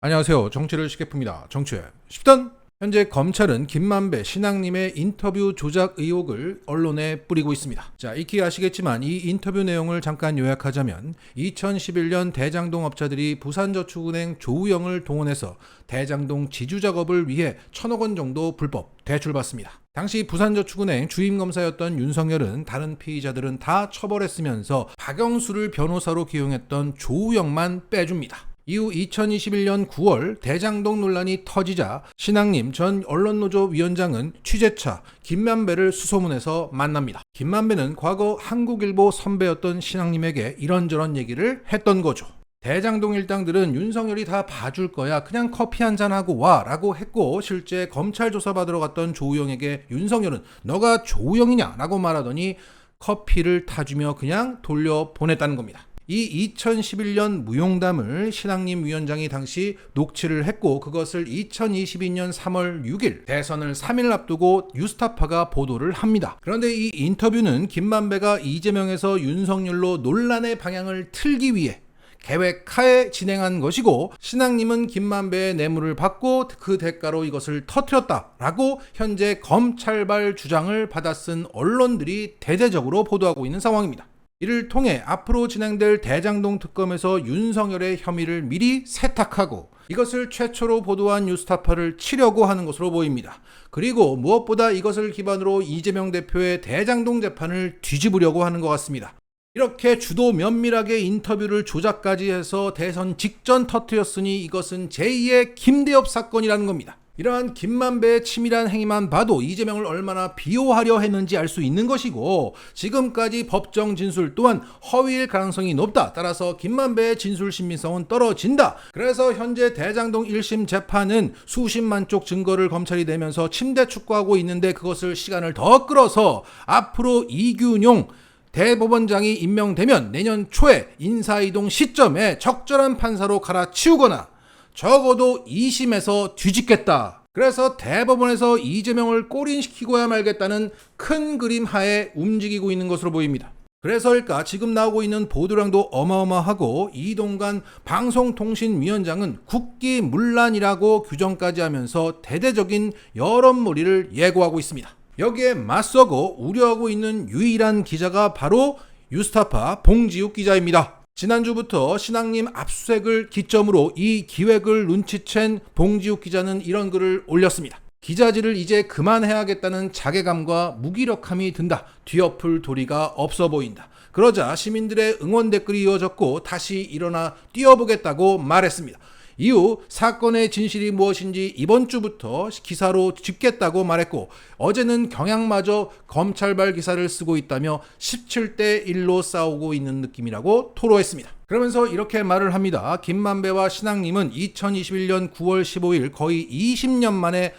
안녕하세요. 정치를 쉽게 풉니다. 정치의 10단. 현재 검찰은 김만배 신앙님의 인터뷰 조작 의혹을 언론에 뿌리고 있습니다. 자, 익히 아시겠지만 이 인터뷰 내용을 잠깐 요약하자면 2011년 대장동 업자들이 부산저축은행 조우영을 동원해서 대장동 지주 작업을 위해 1,000억 원 정도 불법 대출받습니다. 당시 부산저축은행 주임검사였던 윤석열은 다른 피의자들은 다 처벌했으면서 박영수를 변호사로 기용했던 조우영만 빼줍니다. 이후 2021년 9월 대장동 논란이 터지자 신앙님 전 언론노조 위원장은 취재차 김만배를 수소문해서 만납니다. 김만배는 과거 한국일보 선배였던 신앙님에게 이런저런 얘기를 했던 거죠. 대장동 일당들은 윤석열이 다 봐줄 거야, 그냥 커피 한잔하고 와 라고 했고, 실제 검찰 조사 받으러 갔던 조우영에게 윤석열은 너가 조우영이냐 라고 말하더니 커피를 타주며 그냥 돌려보냈다는 겁니다. 이 2011년 무용담을 신앙님 위원장이 당시 녹취를 했고, 그것을 2022년 3월 6일 대선을 3일 앞두고 뉴스타파가 보도를 합니다. 그런데 이 인터뷰는 김만배가 이재명에서 윤석열로 논란의 방향을 틀기 위해 계획하에 진행한 것이고, 신앙님은 김만배의 뇌물을 받고 그 대가로 이것을 터뜨렸다라고 현재 검찰발 주장을 받아쓴 언론들이 대대적으로 보도하고 있는 상황입니다. 이를 통해 앞으로 진행될 대장동 특검에서 윤석열의 혐의를 미리 세탁하고 이것을 최초로 보도한 뉴스타파를 치려고 하는 것으로 보입니다. 그리고 무엇보다 이것을 기반으로 이재명 대표의 대장동 재판을 뒤집으려고 하는 것 같습니다. 이렇게 주도 면밀하게 인터뷰를 조작까지 해서 대선 직전 터뜨렸으니 이것은 제2의 김대엽 사건이라는 겁니다. 이러한 김만배의 치밀한 행위만 봐도 이재명을 얼마나 비호하려 했는지 알 수 있는 것이고, 지금까지 법정 진술 또한 허위일 가능성이 높다. 따라서 김만배의 진술 신빙성은 떨어진다. 그래서 현재 대장동 1심 재판은 수십만 쪽 증거를 검찰이 내면서 침대 축구하고 있는데, 그것을 시간을 더 끌어서 앞으로 이균용 대법원장이 임명되면 내년 초에 인사이동 시점에 적절한 판사로 갈아치우거나 적어도 2심에서 뒤집겠다. 그래서 대법원에서 이재명을 꼬린시키고야 말겠다는 큰 그림 하에 움직이고 있는 것으로 보입니다. 그래서일까 지금 나오고 있는 보도량도 어마어마하고, 이동관 방송통신위원장은 국기문란이라고 규정까지 하면서 대대적인 여론몰이를 예고하고 있습니다. 여기에 맞서고 우려하고 있는 유일한 기자가 바로 뉴스타파 봉지욱 기자입니다. 지난주부터 신앙님 압수수색을 기점으로 이 기획을 눈치챈 봉지욱 기자는 이런 글을 올렸습니다. 기자질을 이제 그만해야겠다는 자괴감과 무기력함이 든다. 뒤엎을 도리가 없어 보인다. 그러자 시민들의 응원 댓글이 이어졌고 다시 일어나 뛰어보겠다고 말했습니다. 이후 사건의 진실이 무엇인지 이번 주부터 기사로 짚겠다고 말했고, 어제는 경향마저 검찰발 기사를 쓰고 있다며 17대 1로 싸우고 있는 느낌이라고 토로했습니다. 그러면서 이렇게 말을 합니다. 김만배와 신앙님은 2021년 9월 15일 거의 20년 만에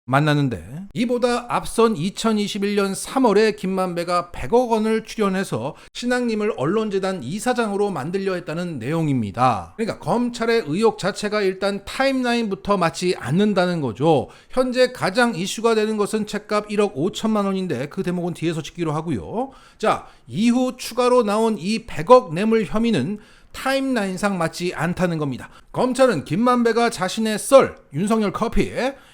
만났는데, 이보다 앞선 2021년 3월에 김만배가 100억 원을 출연해서 신앙님을 언론재단 이사장으로 만들려 했다는 내용입니다. 그러니까 검찰의 의혹 자체가 일단 타임라인부터 맞지 않는다는 거죠. 현재 가장 이슈가 되는 것은 책값 1억 5천만 원인데 그 대목은 뒤에서 짚기로 하고요. 자, 이후 추가로 나온 이 100억 뇌물 혐의는 타임라인상 맞지 않다는 겁니다. 검찰은 김만배가 자신의 썰, 윤석열 커피,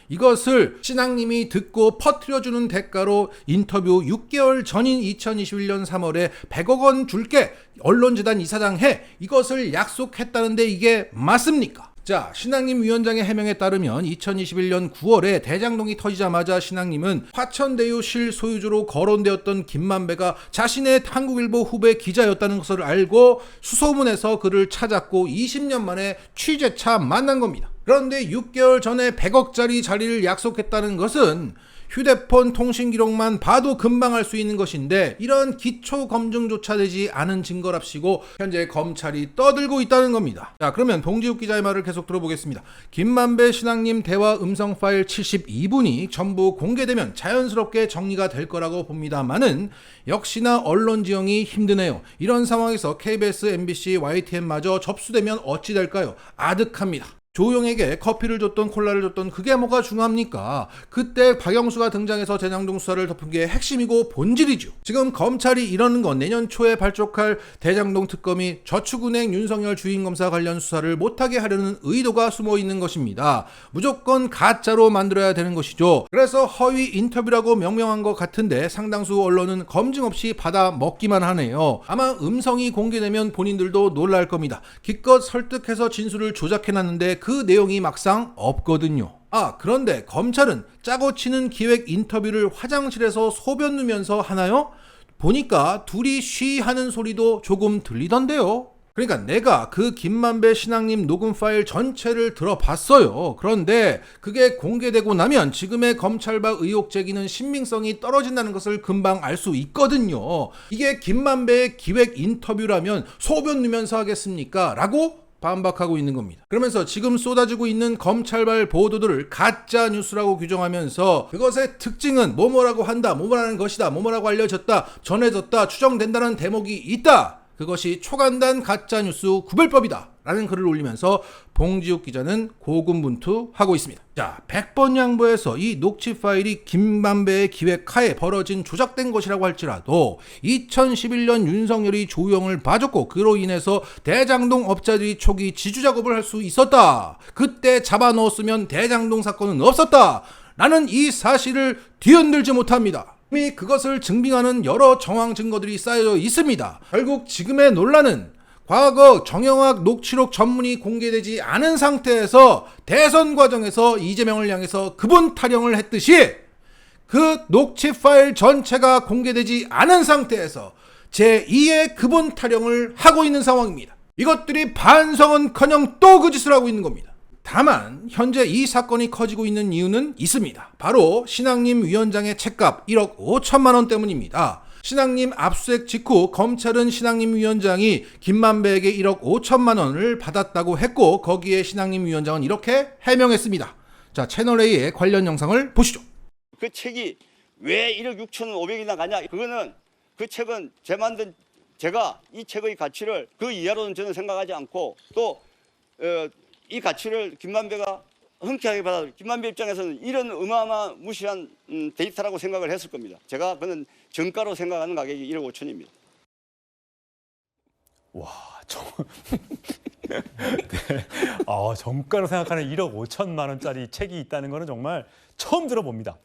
이것을 신앙님이 듣고 퍼뜨려주는 대가로 인터뷰 6개월 전인 2021년 3월에 100억 원 줄게, 언론재단 이사장 해, 이것을 약속했다는데 이게 맞습니까? 자, 신앙님 위원장의 해명에 따르면 2021년 9월에 대장동이 터지자마자 신앙님은 화천대유 실소유주로 거론되었던 김만배가 자신의 한국일보 후배 기자였다는 것을 알고 수소문해서 그를 찾았고 20년 만에 취재차 만난 겁니다. 그런데 6개월 전에 100억짜리 자리를 약속했다는 것은 휴대폰 통신 기록만 봐도 금방 알 수 있는 것인데, 이런 기초 검증조차 되지 않은 증거랍시고 현재 검찰이 떠들고 있다는 겁니다. 자, 그러면 봉지욱 기자의 말을 계속 들어보겠습니다. 김만배 신앙님 대화 음성 파일 72분이 전부 공개되면 자연스럽게 정리가 될 거라고 봅니다만은 역시나 언론 지형이 힘드네요. 이런 상황에서 KBS, MBC, YTN마저 접수되면 어찌 될까요? 아득합니다. 조용에게 커피를 줬던 콜라를 줬던 그게 뭐가 중요합니까? 그때 박영수가 등장해서 대장동 수사를 덮은 게 핵심이고 본질이죠. 지금 검찰이 이러는 건 내년 초에 발족할 대장동 특검이 저축은행 윤석열 주인검사 관련 수사를 못하게 하려는 의도가 숨어 있는 것입니다. 무조건 가짜로 만들어야 되는 것이죠. 그래서 허위 인터뷰라고 명명한 것 같은데 상당수 언론은 검증 없이 받아 먹기만 하네요. 아마 음성이 공개되면 본인들도 놀랄 겁니다. 기껏 설득해서 진술을 조작해놨는데 그 내용이 막상 없거든요. 그런데 검찰은 짜고 치는 기획 인터뷰를 화장실에서 소변 누면서 하나요? 보니까 둘이 쉬하는 소리도 조금 들리던데요. 그러니까 내가 그 김만배 신앙님 녹음 파일 전체를 들어봤어요. 그런데 그게 공개되고 나면 지금의 검찰발 의혹 제기는 신빙성이 떨어진다는 것을 금방 알 수 있거든요. 이게 김만배의 기획 인터뷰라면 소변 누면서 하겠습니까? 라고 반박하고 있는 겁니다. 그러면서 지금 쏟아지고 있는 검찰발 보도들을 가짜 뉴스라고 규정하면서 그것의 특징은 뭐뭐라고 한다, 뭐뭐라는 것이다, 뭐뭐라고 알려졌다, 전해졌다, 추정된다는 대목이 있다. 그것이 초간단 가짜뉴스 구별법이다 라는 글을 올리면서 봉지욱 기자는 고군분투하고 있습니다. 자, 100번 양보해서 이 녹취 파일이 김만배의 기획하에 벌어진 조작된 것이라고 할지라도 2011년 윤석열이 조영을 봐줬고 그로 인해서 대장동 업자들이 초기 지주 작업을 할 수 있었다. 그때 잡아넣었으면 대장동 사건은 없었다. 라는 이 사실을 뒤흔들지 못합니다. 이미 그것을 증빙하는 여러 정황 증거들이 쌓여 있습니다. 결국 지금의 논란은 과거 정영학 녹취록 전문이 공개되지 않은 상태에서 대선 과정에서 이재명을 향해서 그분 타령을 했듯이 그 녹취 파일 전체가 공개되지 않은 상태에서 제2의 그분 타령을 하고 있는 상황입니다. 이것들이 반성은커녕 또 그 짓을 하고 있는 겁니다. 다만 현재 이 사건이 커지고 있는 이유는 있습니다. 바로 신앙님 위원장의 책값 1억 5천만 원 때문입니다. 신앙님 압수수색 직후 검찰은 신앙님 위원장이 김만배에게 1억 5천만 원을 받았다고 했고 거기에 신앙님 위원장은 이렇게 해명했습니다. 자, 채널A의 관련 영상을 보시죠. 그 책이 왜 1억 6,500이나 가냐? 그거는 그 책은 제가 이 책의 가치를 그 이하로는 저는 생각하지 않고 또 이 가치를 김만배가 흔쾌하게 받아 김만배 입장에서는 이런 어마어마무시한 데이터라고 생각을 했을 겁니다. 제가 그는 정가로 생각하는 가격이 1억 5천입니다. 와, 네. 정가로 생각하는 1억 5천만 원짜리 책이 있다는 거는 정말 처음 들어봅니다.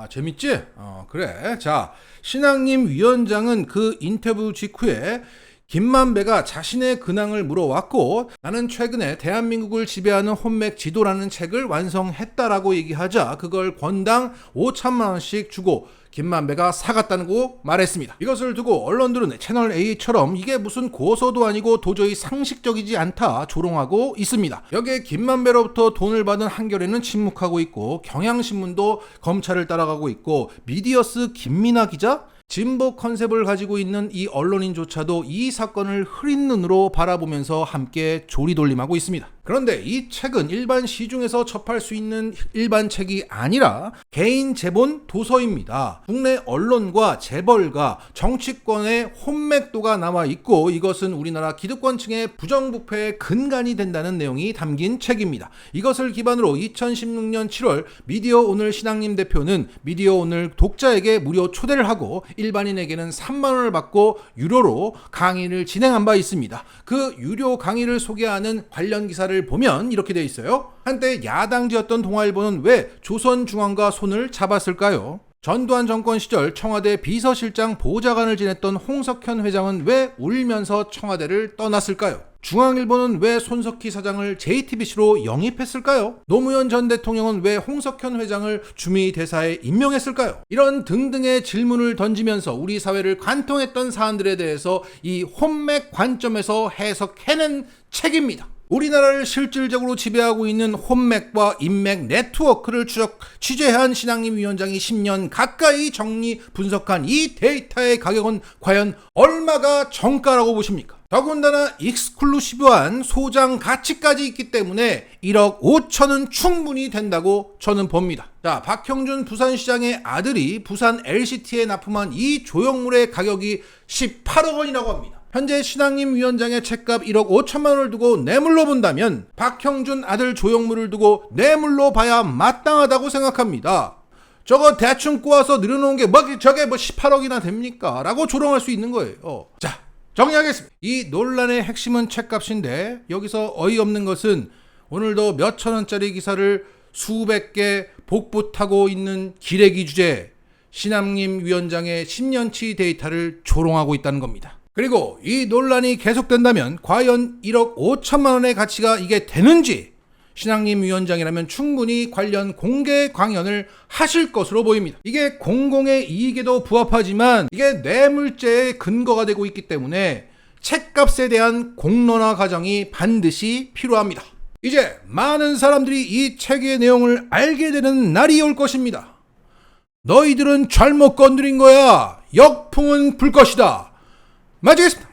재밌지? 그래. 자, 신앙님 위원장은 그 인터뷰 직후에 김만배가 자신의 근황을 물어왔고 나는 최근에 대한민국을 지배하는 혼맥 지도라는 책을 완성했다라고 얘기하자 그걸 권당 5천만 원씩 주고 김만배가 사갔다고 말했습니다. 이것을 두고 언론들은 채널A처럼 이게 무슨 고소도 아니고 도저히 상식적이지 않다 조롱하고 있습니다. 여기에 김만배로부터 돈을 받은 한겨레는 침묵하고 있고 경향신문도 검찰을 따라가고 있고 미디어스 김민아 기자? 진보 컨셉을 가지고 있는 이 언론인조차도 이 사건을 흐린 눈으로 바라보면서 함께 조리돌림하고 있습니다. 그런데 이 책은 일반 시중에서 접할 수 있는 일반 책이 아니라 개인 제본 도서입니다. 국내 언론과 재벌가, 정치권의 혼맥도가 나와 있고 이것은 우리나라 기득권층의 부정부패의 근간이 된다는 내용이 담긴 책입니다. 이것을 기반으로 2016년 7월 미디어오늘 신앙님 대표는 미디어오늘 독자에게 무료 초대를 하고 일반인에게는 3만 원을 받고 유료로 강의를 진행한 바 있습니다. 그 유료 강의를 소개하는 관련 기사를 보면 이렇게 되어 있어요. 한때 야당지였던 동아일보는 왜 조선중앙과 손을 잡았을까요? 전두환 정권 시절 청와대 비서실장 보좌관을 지냈던 홍석현 회장은 왜 울면서 청와대를 떠났을까요? 중앙일보는 왜 손석희 사장을 JTBC로 영입했을까요? 노무현 전 대통령은 왜 홍석현 회장을 주미대사에 임명했을까요? 이런 등등의 질문을 던지면서 우리 사회를 관통했던 사안들에 대해서 이 혼맥 관점에서 해석해낸 책입니다. 우리나라를 실질적으로 지배하고 있는 혼맥과 인맥 네트워크를 취재한 신앙님 위원장이 10년 가까이 정리 분석한 이 데이터의 가격은 과연 얼마가 정가라고 보십니까? 더군다나 익스클루시브한 소장 가치까지 있기 때문에 1억 5천은 충분히 된다고 저는 봅니다. 자, 박형준 부산시장의 아들이 부산 LCT에 납품한 이 조형물의 가격이 18억 원이라고 합니다. 현재 신앙림 위원장의 책값 1억 5천만 원을 두고 뇌물로 본다면 박형준 아들 조영무를 두고 뇌물로 봐야 마땅하다고 생각합니다. 저거 대충 꼬아서 늘어놓은 게 저게 18억이나 됩니까? 라고 조롱할 수 있는 거예요. 자, 정리하겠습니다. 이 논란의 핵심은 책값인데 여기서 어이없는 것은 오늘도 몇 천 원짜리 기사를 수백 개 복붙하고 있는 기레기 주제 신앙림 위원장의 10년치 데이터를 조롱하고 있다는 겁니다. 그리고 이 논란이 계속된다면 과연 1억 5천만 원의 가치가 이게 되는지 신앙림 위원장이라면 충분히 관련 공개 강연을 하실 것으로 보입니다. 이게 공공의 이익에도 부합하지만 이게 뇌물죄의 근거가 되고 있기 때문에 책값에 대한 공론화 과정이 반드시 필요합니다. 이제 많은 사람들이 이 책의 내용을 알게 되는 날이 올 것입니다. 너희들은 잘못 건드린 거야. 역풍은 불 것이다. 마치겠습니다.